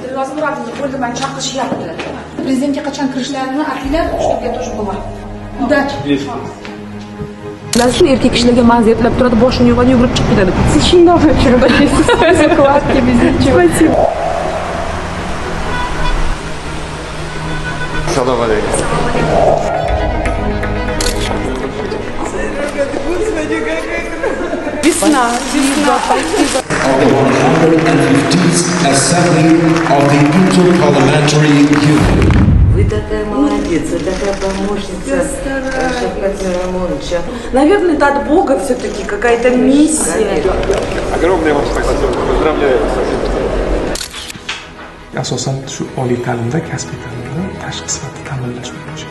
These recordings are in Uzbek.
Dilnoza Murodovna bo'ldi, meni chaqirishyapti. Prezidentga qachon kirishlarini aytinglar, shularga тоже было. Удачи. Shu erkak kishilarga maza eplab turadi, boshini yuvadi, yugurib chiqib ketadi. Священного закладки без ничего. Спасибо. Салам алейкум. Весна, весна. Of the 150th Assembly of the Interparliamentary Union. Вы такая молодец, вы такая помощница Шавката Рамоновича. Наверное, это от Бога все-таки какая-то миссия. Огромное вам спасибо. Поздравляю. Asosan shu oliy ta'limda kasbiy ta'limda tashqi sifatni ta'minlash bo'yicha.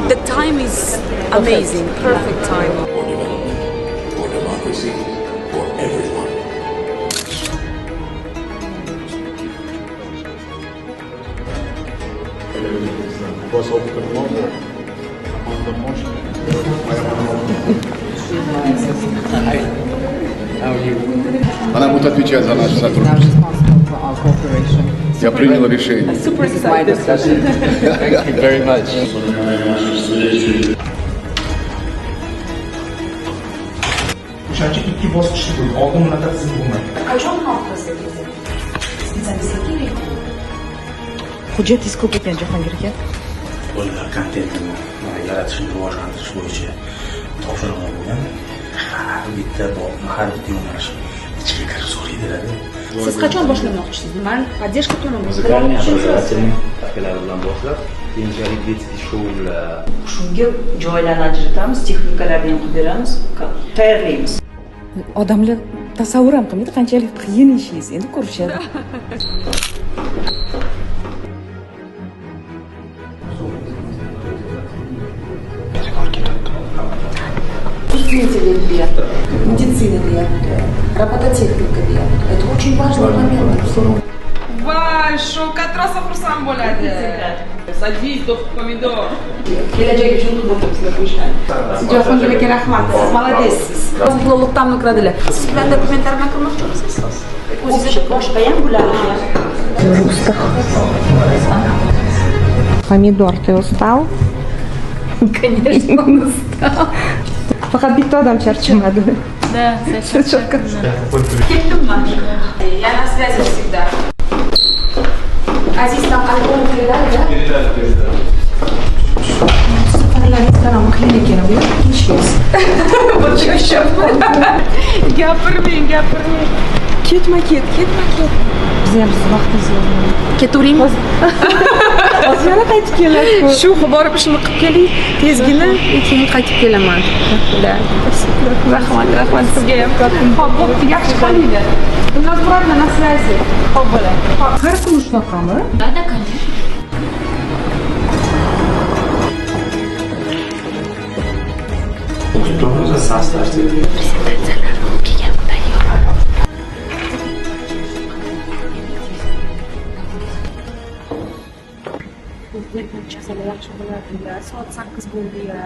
The time is amazing, perfect time. For democracy, for everyone. Она будет отвечать за наше сотрудничество. Я принял решение. Thank you very much. O'shancha ikki bosqichli bo'ldi. Oldin bunaqa tizim bo'lmagan. Qachon haftasida keldi? Sizga kerak. Hujjat ko'p ekan Jahongir aka. Bolalar kontentini yaratishni rivojlantirish bo'yicha topshiriqlar bo'lgan. Har bitta yo'nalish ichiga kirib so'raydiradi. Siz qachon boshlamoqchisiz? Men поддержка to'lamoqchiman. Muzikальный образовательный kafelar bilan boshlab, keyinchalik детский shoular. Shunga joylarni ajratamiz, texnikalarni ham qilib beramiz, tayyorlaymiz. Odamlar tasavvur ham qilmaydi qanchalik qiyin ishingiz, endi ko'rishadi. Медицина deyapti, robototexnika deyapti. Это очень важный момент. Voy, Shavkat rosa xursand bo'ladi. Sadiq pomidor. Kelajak uchun xizmatimizda bu ishlarni. Jahongir aka rahmat. Siz молодецsiz. Quloqdan kiradilar. Siz bilan dokumentlar bilan kirmoqchimisiz? O'zingiz Boshqa ham bo'ladi. Помидор, ты устал? Конечно, он устал. Faqat bitta odam charchamadi. Да, ketdimmi? Я на связи всегда. Aziz tam albom keladi. Safarlaringizdan ham klinikani bu yerga kelishingiz. Gapirmang. Ketma ket. Biz ham siz vaqtingiz yo'q. Ketaveraymi? Hozir yana qaytib kelasiz. Shu borib ishimni qilib keling, tezgina, keyin qaytib kelaman. Rahmat sizga ham katta. Xo'p, bo'pti, yaxshi qolinglar. Dilnoza Murodovna на связи. Xo'p, bo'ladi. Har kuni shunaqami? Да, конечно. Yaxshi bo'ladi. Soat 8 bo'ldi-ya.